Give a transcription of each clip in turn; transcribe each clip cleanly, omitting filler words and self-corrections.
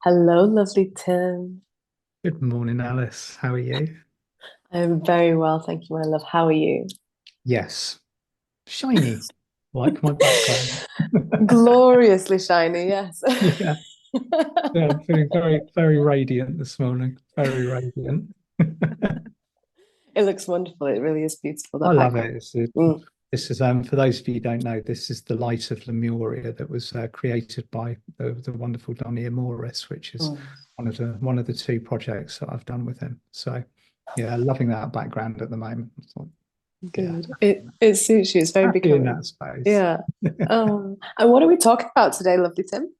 Hello, lovely Tim. Good morning, Alice. How are you? I'm very well, thank you, my love. How are you? Yes, shiny, like my background. Gloriously shiny, yes. Yeah, yeah, I'm feeling very, very radiant this morning. Very radiant. It looks wonderful. It really is beautiful, I that love background. it. Mm. This is for those of you who don't know, this is the light of Lemuria that was created by the wonderful Donnie Morris, which is Mm. one of the two projects that I've done with him. So yeah, loving that background at the moment. So, yeah, Good. It suits you. It's very happy in that becoming. space. Yeah. And what are we talking about today, lovely Tim?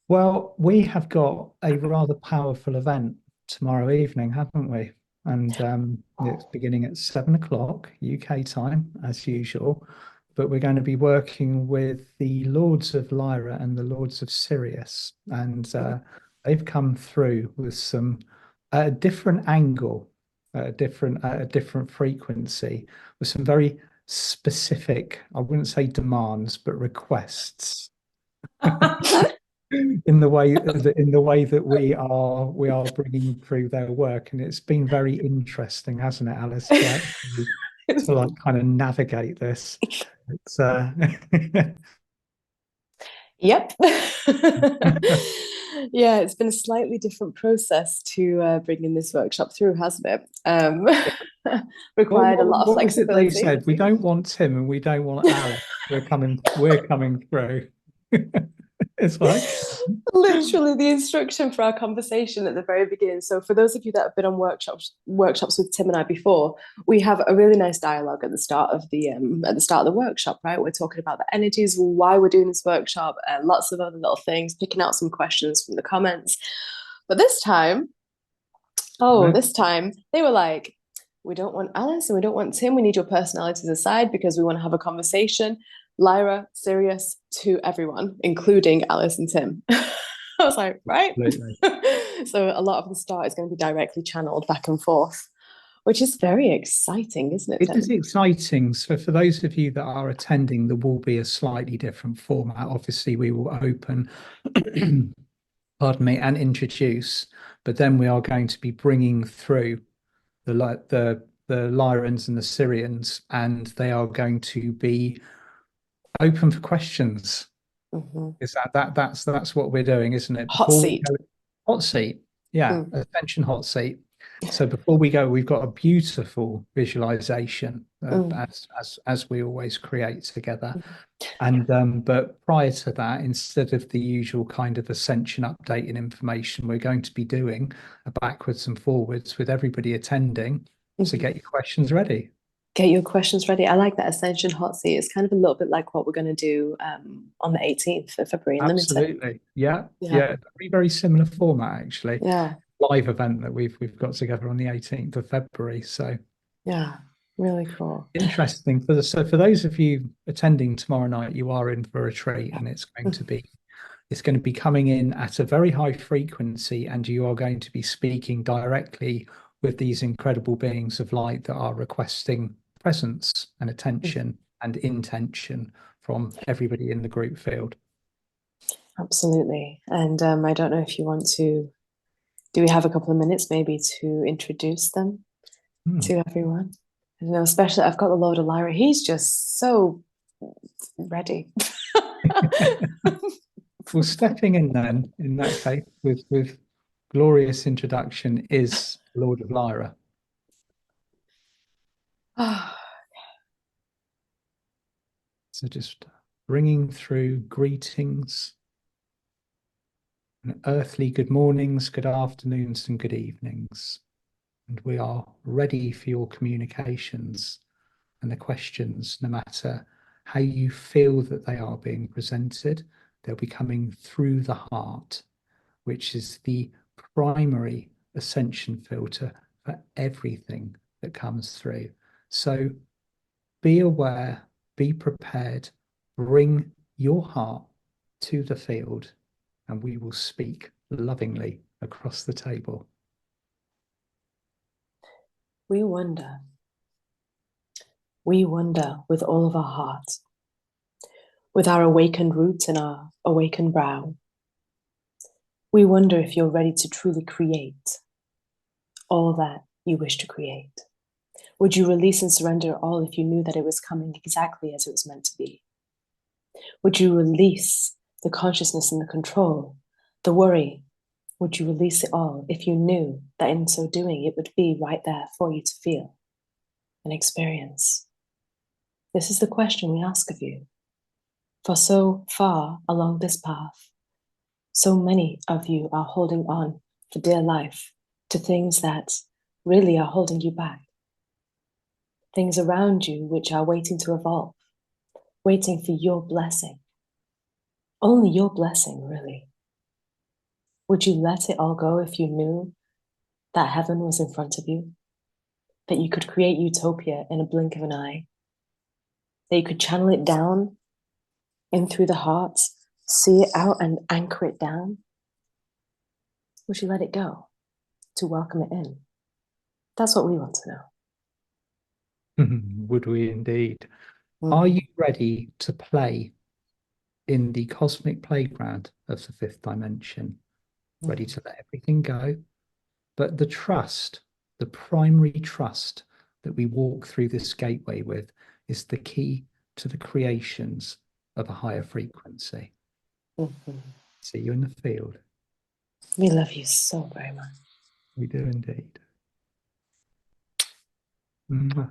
Well, we have got a rather powerful event tomorrow evening, haven't we? And it's beginning at 7 o'clock UK time, as usual. But we're going to be working with the Lords of Lyra and the Lords of Sirius. And they've come through with some at a different angle, at a different frequency, with some very specific, I wouldn't say demands, but requests in the way that we are bringing through their work, and it's been very interesting, hasn't it, Alice, to like kind of navigate this. It's Yep. Yeah, it's been a slightly different process to bringing this workshop through, hasn't it? what, Required a what lot of what was it they flexibility. said? We don't want Tim and we don't want Alice. We're coming through. It's like, Literally the instruction for our conversation at the very beginning. So for those of you that have been on workshops with Tim and I before, we have a really nice dialogue at the start of the workshop, right? We're talking about the energies, why we're doing this workshop, and lots of other little things, picking out some questions from the comments. But this time they were like, we don't want Alice and we don't want Tim. We need your personalities aside because we want to have a conversation. Lyra, Sirius, to everyone, including Alice and Tim. I was like, right. absolutely. So a lot of the start is going to be directly channeled back and forth, which is very exciting, isn't it, It is Tim? exciting. So, for those of you that are attending, there will be a slightly different format. Obviously, we will open, pardon me, and introduce, but then we are going to be bringing through the Lyrans and the Syrians, and they are going to be open for questions. Mm-hmm. Is that's what we're doing, isn't it? Hot Before we seat. go, hot seat, yeah, Mm. attention hot seat. So before we go, we've got a beautiful visualization Mm. as we always create together. And but prior to that, instead of the usual kind of ascension update and information, we're going to be doing a backwards and forwards with everybody attending. So Mm-hmm. get your questions ready. Get your questions ready. I like that Ascension hot seat. It's kind of a little bit like what we're going to do on the 18th of February in Limited. Absolutely. Yeah. Yeah. Yeah. Very similar format, actually. Yeah. Live event that we've got together on the 18th of February. So Yeah. Really cool. interesting. For those of you attending tomorrow night, you are in for a treat, and it's going to be coming in at a very high frequency, and you are going to be speaking directly with these incredible beings of light that are requesting presence and attention and intention from everybody in the group field. Absolutely. And I don't know if you want to, do we have a couple of minutes maybe to introduce them Hmm. to everyone? You know, especially I've got the Lord of Lyra. He's just so ready. Well, stepping in then, in that case, with glorious introduction is Lord of Lyra. So just bringing through greetings and earthly good mornings, good afternoons, and good evenings. And we are ready for your communications and the questions, no matter how you feel that they are being presented. They'll be coming through the heart, which is the primary ascension filter for everything that comes through. So be aware, be prepared, bring your heart to the field, and we will speak lovingly across the table. we wonder, we wonder with all of our heart, with our awakened roots and our awakened brow. We wonder if you're ready to truly create all that you wish to create. Would you release and surrender all if you knew that it was coming exactly as it was meant to be? Would you release the consciousness and the control, the worry? Would you release it all if you knew that in so doing it would be right there for you to feel and experience? This is the question we ask of you. For so far along this path, so many of you are holding on for dear life to things that really are holding you back. Things around you which are waiting to evolve, waiting for your blessing. Only your blessing, really. Would you let it all go if you knew that heaven was in front of you? That you could create utopia in a blink of an eye? That you could channel it down in through the heart, see it out and anchor it down? Would you let it go to welcome it in? That's what we want to know. Would we indeed? Are you ready to play in the cosmic playground of the fifth dimension? Ready to let everything go? But the trust, the primary trust that we walk through this gateway with, is the key to the creations of a higher frequency. See you in the field. We love you so very much. We do indeed. Mwah.